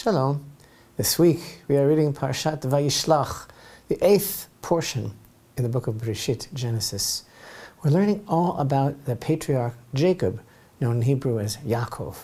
Shalom. This week we are reading Parashat Vayishlach, the 8th portion in the book of Bereshit, Genesis. We're learning all about the patriarch Jacob, known in Hebrew as Yaakov.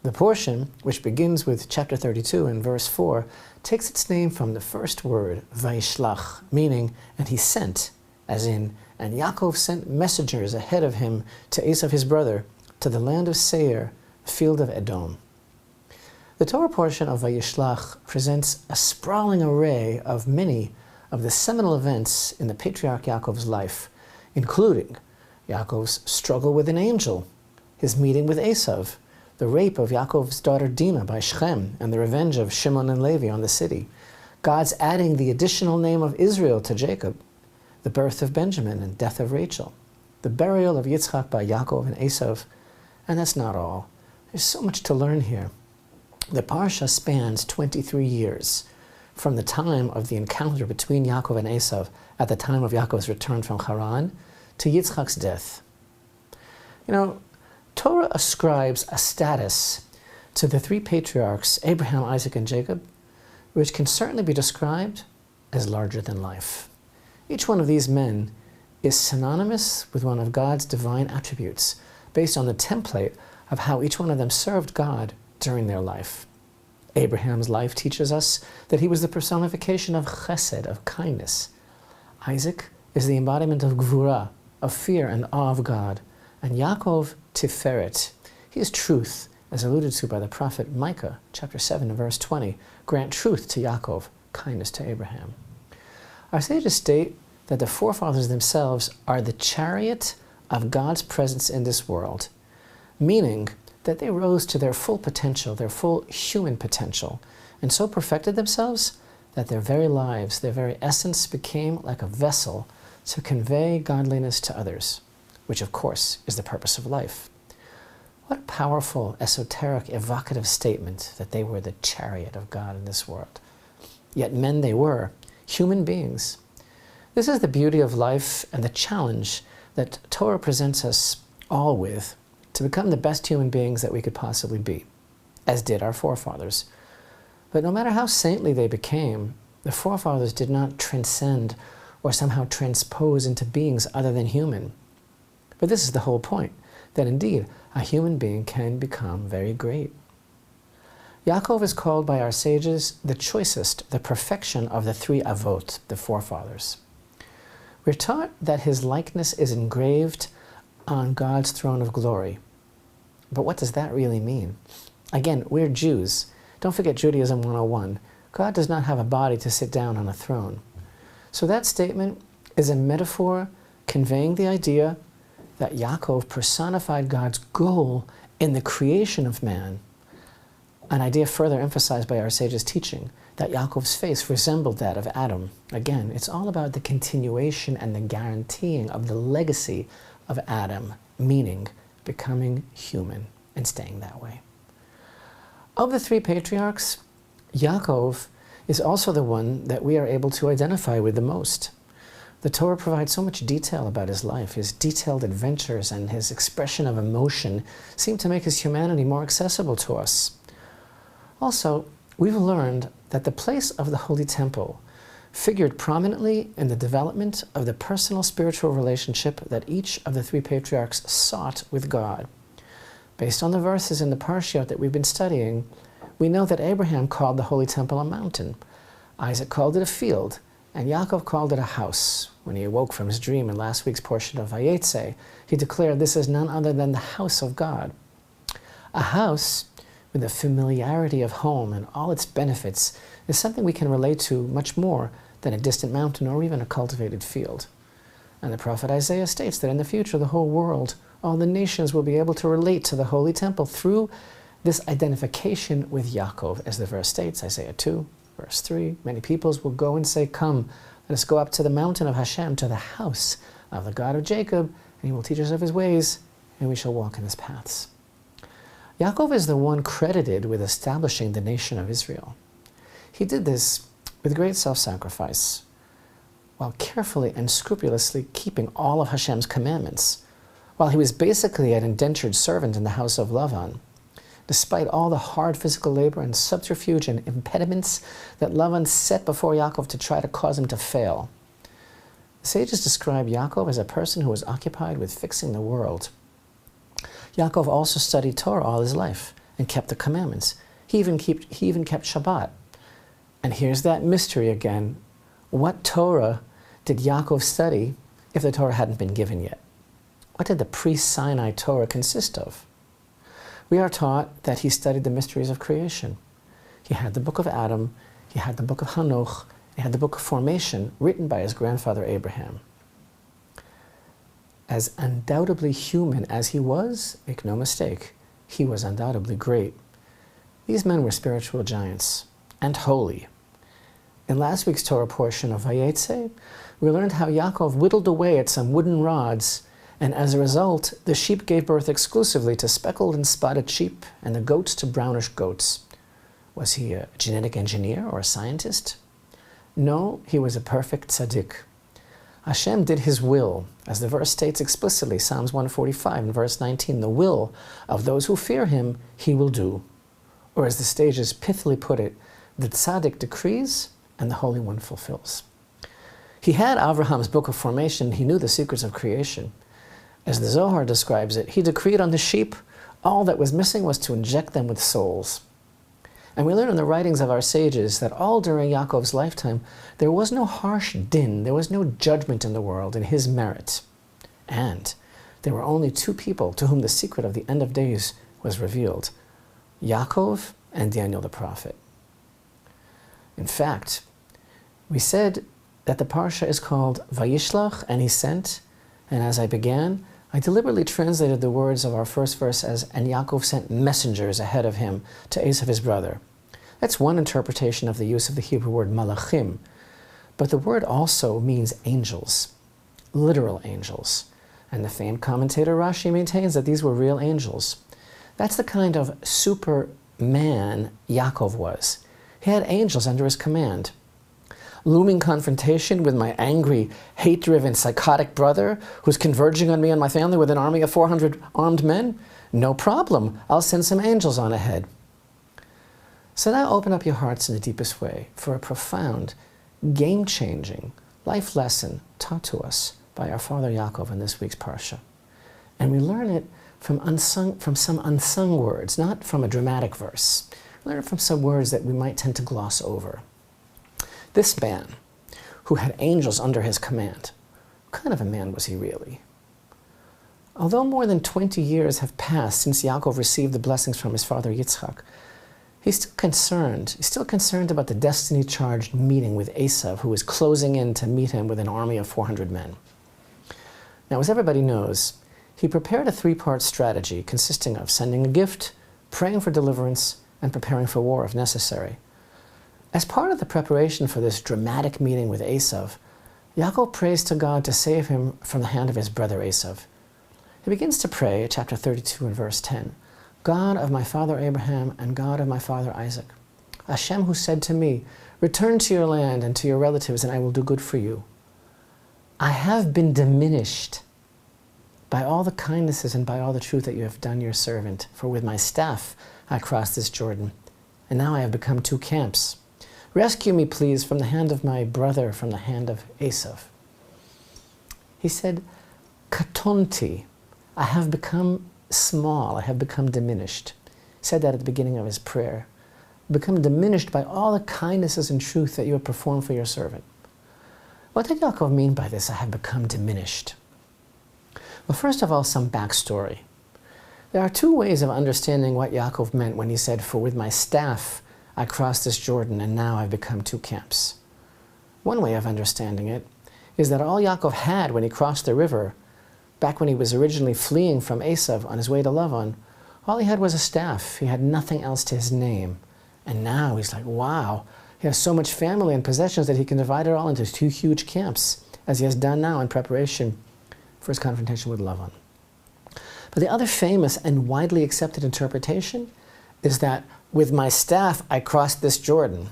The portion, which begins with chapter 32 and verse 4, takes its name from the first word, Vayishlach, meaning, and he sent, as in, and Yaakov sent messengers ahead of him to Esau his brother, to the land of Seir, the field of Edom. The Torah portion of Vayishlach presents a sprawling array of many of the seminal events in the patriarch Yaakov's life, including Yaakov's struggle with an angel, his meeting with Esau, the rape of Yaakov's daughter Dinah by Shechem, and the revenge of Shimon and Levi on the city, God's adding the additional name of Israel to Jacob, the birth of Benjamin and death of Rachel, the burial of Yitzchak by Yaakov and Esau, and that's not all. There's so much to learn here. The Parsha spans 23 years, from the time of the encounter between Yaakov and Esau at the time of Yaakov's return from Haran to Yitzchak's death. Torah ascribes a status to the three patriarchs, Abraham, Isaac, and Jacob, which can certainly be described as larger than life. Each one of these men is synonymous with one of God's divine attributes, based on the template of how each one of them served God during their life. Abraham's life teaches us that he was the personification of chesed, of kindness. Isaac is the embodiment of gvura, of fear and awe of God. And Yaakov, tiferet. He is truth, as alluded to by the prophet Micah, chapter 7 and verse 20. Grant truth to Yaakov, kindness to Abraham. Our sages state that the forefathers themselves are the chariot of God's presence in this world, meaning that they rose to their full potential, their full human potential, and so perfected themselves that their very lives, their very essence became like a vessel to convey godliness to others, which of course is the purpose of life. What a powerful, esoteric, evocative statement that they were the chariot of God in this world. Yet men they were, human beings. This is the beauty of life and the challenge that Torah presents us all with, to become the best human beings that we could possibly be, as did our forefathers. But no matter how saintly they became, the forefathers did not transcend or somehow transpose into beings other than human. But this is the whole point, that indeed a human being can become very great. Yaakov is called by our sages the choicest, the perfection of the three avot, the forefathers. We're taught that his likeness is engraved on God's throne of glory. But what does that really mean? Again, we're Jews. Don't forget Judaism 101. God does not have a body to sit down on a throne. So that statement is a metaphor conveying the idea that Yaakov personified God's goal in the creation of man, an idea further emphasized by our sages' teaching, that Yaakov's face resembled that of Adam. Again, it's all about the continuation and the guaranteeing of the legacy of Adam, meaning becoming human and staying that way. Of the three patriarchs, Yaakov is also the one that we are able to identify with the most. The Torah provides so much detail about his life. His detailed adventures and his expression of emotion seem to make his humanity more accessible to us. Also, we've learned that the place of the Holy Temple figured prominently in the development of the personal spiritual relationship that each of the three patriarchs sought with God. Based on the verses in the Parashat that we've been studying, we know that Abraham called the Holy Temple a mountain, Isaac called it a field, and Yaakov called it a house. When he awoke from his dream in last week's portion of Vayetze, he declared this is none other than the house of God. A house with the familiarity of home and all its benefits is something we can relate to much more than a distant mountain or even a cultivated field. And the prophet Isaiah states that in the future the whole world, all the nations will be able to relate to the Holy Temple through this identification with Yaakov. As the verse states, Isaiah 2, verse 3, many peoples will go and say, come, let us go up to the mountain of Hashem, to the house of the God of Jacob, and he will teach us of his ways, and we shall walk in his paths. Yaakov is the one credited with establishing the nation of Israel. He did this with great self-sacrifice, while carefully and scrupulously keeping all of Hashem's commandments, while he was basically an indentured servant in the house of Lavan. despite all the hard physical labor and subterfuge and impediments that Lavan set before Yaakov to try to cause him to fail. The sages describe Yaakov as a person who was occupied with fixing the world. Yaakov also studied Torah all his life and kept the commandments. He even kept Shabbat. And here's that mystery again. What Torah did Yaakov study if the Torah hadn't been given yet? What did the pre-Sinai Torah consist of? We are taught that he studied the mysteries of creation. He had the book of Adam, he had the book of Hanoch, he had the book of formation written by his grandfather Abraham. As undoubtedly human as he was, make no mistake, he was undoubtedly great. These men were spiritual giants and holy. In last week's Torah portion of Vayetze, we learned how Yaakov whittled away at some wooden rods, and as a result, the sheep gave birth exclusively to speckled and spotted sheep, and the goats to brownish goats. Was he a genetic engineer or a scientist? No, he was a perfect tzaddik. Hashem did his will, as the verse states explicitly, Psalms 145 and verse 19, the will of those who fear him, he will do. Or as the sages pithily put it, the tzaddik decrees and the Holy One fulfills. He had Abraham's book of formation, he knew the secrets of creation. As the Zohar describes it, he decreed on the sheep, all that was missing was to inject them with souls. And we learn in the writings of our sages that all during Yaakov's lifetime, there was no harsh din, there was no judgment in the world in his merit. And there were only two people to whom the secret of the end of days was revealed, Yaakov and Daniel the prophet. In fact, we said that the parsha is called Vayishlach, and he sent, and as I began, I deliberately translated the words of our first verse as, and Yaakov sent messengers ahead of him to Esau his brother. That's one interpretation of the use of the Hebrew word malachim, but the word also means angels, literal angels. And the famed commentator Rashi maintains that these were real angels. That's the kind of superman Yaakov was. He had angels under his command. Looming confrontation with my angry, hate-driven, psychotic brother who's converging on me and my family with an army of 400 armed men? No problem. I'll send some angels on ahead. So now open up your hearts in the deepest way for a profound, game-changing life lesson taught to us by our father Yaakov in this week's Parsha. And we learn it from some unsung words, not from a dramatic verse. We learn it from some words that we might tend to gloss over. This man, who had angels under his command, what kind of a man was he really? Although more than 20 years have passed since Yaakov received the blessings from his father Yitzchak, he's still concerned about the destiny-charged meeting with Esau, who is closing in to meet him with an army of 400 men. Now, as everybody knows, he prepared a three-part strategy consisting of sending a gift, praying for deliverance, and preparing for war if necessary. As part of the preparation for this dramatic meeting with Esau, Yaakov prays to God to save him from the hand of his brother Esau. He begins to pray at chapter 32 and verse 10, God of my father Abraham and God of my father Isaac, Hashem who said to me, return to your land and to your relatives and I will do good for you. I have been diminished by all the kindnesses and by all the truth that you have done your servant, for with my staff I crossed this Jordan, and now I have become two camps. Rescue me, please, from the hand of my brother, from the hand of Esau. He said, Katonti, I have become small, I have become diminished. He said that at the beginning of his prayer. Become diminished by all the kindnesses and truth that you have performed for your servant. What did Yaakov mean by this, I have become diminished? Well, first of all, some backstory. There are two ways of understanding what Yaakov meant when he said, for with my staff I crossed this Jordan, and now I've become two camps. One way of understanding it is that all Yaakov had when he crossed the river, back when he was originally fleeing from Esau on his way to Lavan, all he had was a staff. He had nothing else to his name. And now he's like, wow, he has so much family and possessions that he can divide it all into two huge camps, as he has done now in preparation for his confrontation with Lavan. But the other famous and widely accepted interpretation is that with my staff I crossed this Jordan,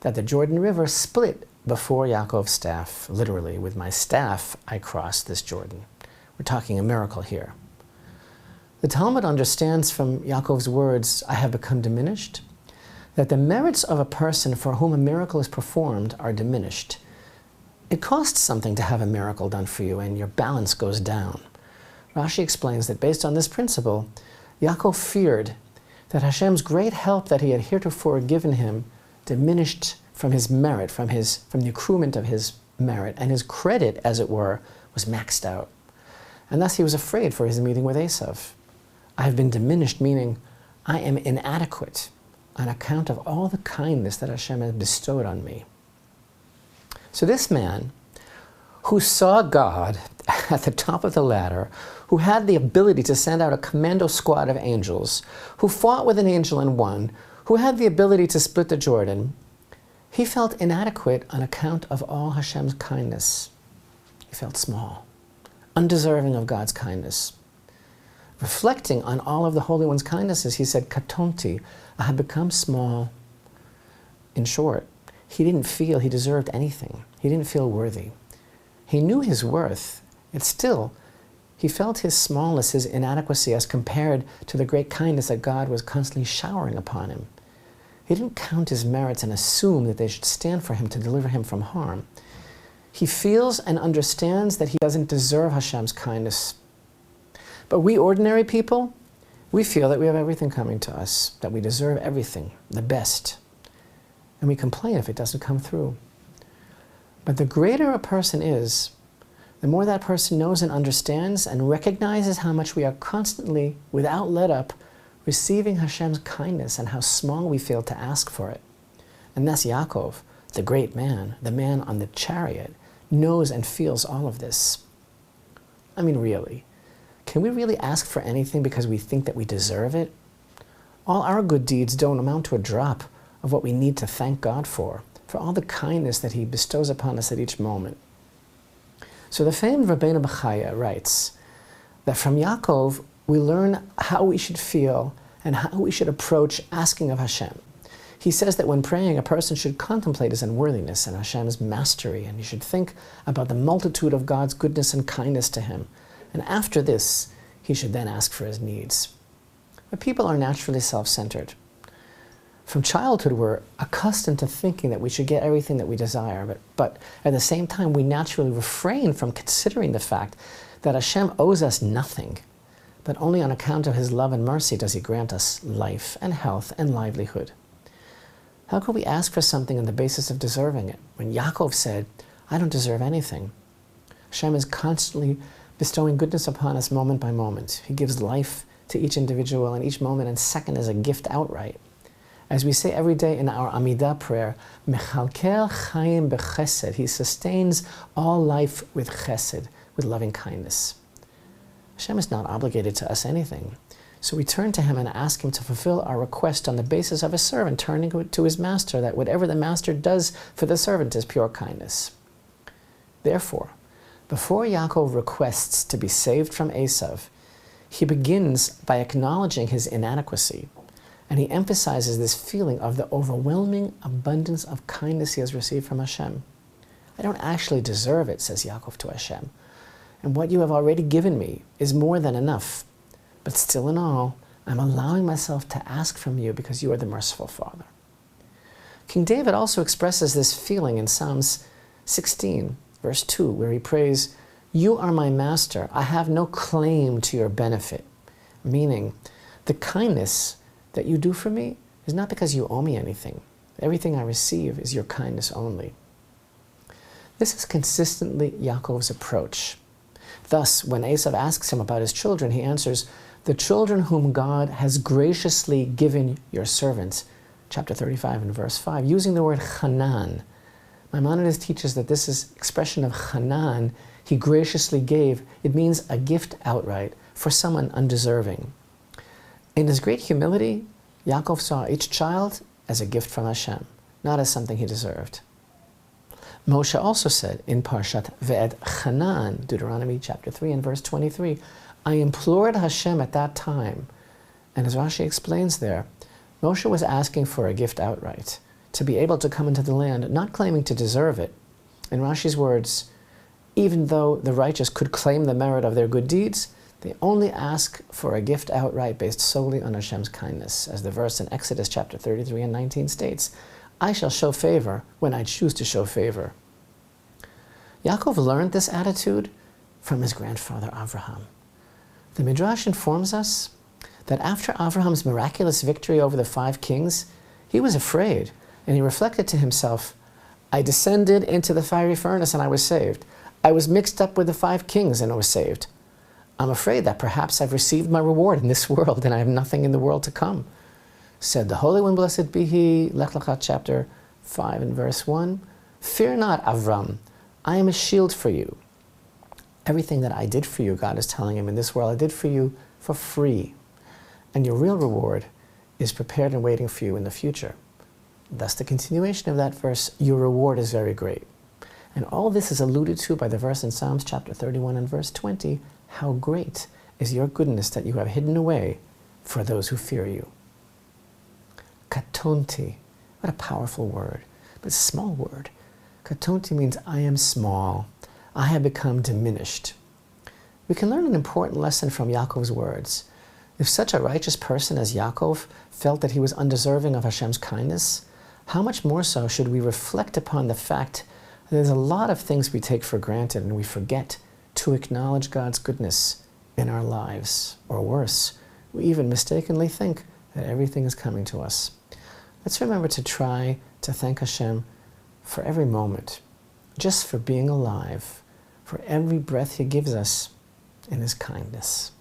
that the Jordan River split before Yaakov's staff. Literally, with my staff I crossed this Jordan. We're talking a miracle here. The Talmud understands from Yaakov's words, I have become diminished, that the merits of a person for whom a miracle is performed are diminished. It costs something to have a miracle done for you, and your balance goes down. Rashi explains that based on this principle, Yaakov feared that Hashem's great help that he had heretofore given him diminished from his merit, from the accruement of his merit, and his credit, as it were, was maxed out. And thus he was afraid for his meeting with Esau. I have been diminished, meaning I am inadequate on account of all the kindness that Hashem has bestowed on me. So this man, who saw God at the top of the ladder, who had the ability to send out a commando squad of angels, who fought with an angel and won, who had the ability to split the Jordan, he felt inadequate on account of all Hashem's kindness. He felt small, undeserving of God's kindness. Reflecting on all of the Holy One's kindnesses, he said, Katonti, I have become small. In short, he didn't feel he deserved anything. He didn't feel worthy. He knew his worth, and still, he felt his smallness, his inadequacy, as compared to the great kindness that God was constantly showering upon him. He didn't count his merits and assume that they should stand for him to deliver him from harm. He feels and understands that he doesn't deserve Hashem's kindness. But we ordinary people, we feel that we have everything coming to us, that we deserve everything, the best. And we complain if it doesn't come through. But the greater a person is, the more that person knows and understands and recognizes how much we are constantly, without let-up, receiving Hashem's kindness and how small we feel to ask for it. And thus Yaakov, the great man, the man on the chariot, knows and feels all of this. I mean, really, can we really ask for anything because we think that we deserve it? All our good deeds don't amount to a drop of what we need to thank God for all the kindness that He bestows upon us at each moment. So the famed Rabbeinu Bechaya writes that from Yaakov we learn how we should feel and how we should approach asking of Hashem. He says that when praying, a person should contemplate his unworthiness and Hashem's mastery, and he should think about the multitude of God's goodness and kindness to him. And after this, he should then ask for his needs. But people are naturally self-centered. From childhood, we're accustomed to thinking that we should get everything that we desire, but at the same time, we naturally refrain from considering the fact that Hashem owes us nothing, but only on account of His love and mercy does He grant us life and health and livelihood. How could we ask for something on the basis of deserving it? When Yaakov said, I don't deserve anything. Hashem is constantly bestowing goodness upon us moment by moment. He gives life to each individual, and each moment and second is a gift outright. As we say every day in our Amidah prayer, Mechalkel Chaim b'chesed. He sustains all life with chesed, with loving kindness. Hashem is not obligated to us anything. So we turn to Him and ask Him to fulfill our request on the basis of a servant turning to his master, that whatever the master does for the servant is pure kindness. Therefore, before Yaakov requests to be saved from Esau, he begins by acknowledging his inadequacy, and he emphasizes this feeling of the overwhelming abundance of kindness he has received from Hashem. I don't actually deserve it, says Yaakov to Hashem, and what you have already given me is more than enough. But still in all, I'm allowing myself to ask from you because you are the merciful Father. King David also expresses this feeling in Psalms 16, verse 2, where he prays, You are my master, I have no claim to your benefit. Meaning, the kindness that you do for me is not because you owe me anything. Everything I receive is your kindness only. This is consistently Yaakov's approach. Thus, when Esau asks him about his children, he answers, The children whom God has graciously given your servants, chapter 35 and verse 5, using the word chanan. Maimonides teaches that this is expression of chanan, he graciously gave. It means a gift outright for someone undeserving. In his great humility, Yaakov saw each child as a gift from Hashem, not as something he deserved. Moshe also said in Parashat Vayishlach, Deuteronomy chapter 3 and verse 23, I implored Hashem at that time, and as Rashi explains there, Moshe was asking for a gift outright, to be able to come into the land, not claiming to deserve it. In Rashi's words, even though the righteous could claim the merit of their good deeds, They only ask for a gift outright based solely on Hashem's kindness. As the verse in Exodus chapter 33 and 19 states, I shall show favor when I choose to show favor. Yaakov learned this attitude from his grandfather Avraham. The Midrash informs us that after Avraham's miraculous victory over the 5 kings, he was afraid, and he reflected to himself, I descended into the fiery furnace and I was saved. I was mixed up with the 5 kings and I was saved. I'm afraid that perhaps I've received my reward in this world and I have nothing in the world to come. Said the Holy One, blessed be He, Lech Lecha chapter 5 and verse 1, Fear not, Avram, I am a shield for you. Everything that I did for you, God is telling him, in this world I did for you for free. And your real reward is prepared and waiting for you in the future. Thus the continuation of that verse, your reward is very great. And all this is alluded to by the verse in Psalms chapter 31 and verse 20, how great is your goodness that you have hidden away for those who fear you. Katonti, what a powerful word, but it's a small word. Katonti means I am small, I have become diminished. We can learn an important lesson from Yaakov's words. If such a righteous person as Yaakov felt that he was undeserving of Hashem's kindness, how much more so should we reflect upon the fact that there's a lot of things we take for granted and we forget to acknowledge God's goodness in our lives. Or worse, we even mistakenly think that everything is coming to us. Let's remember to try to thank Hashem for every moment, just for being alive, for every breath He gives us in His kindness.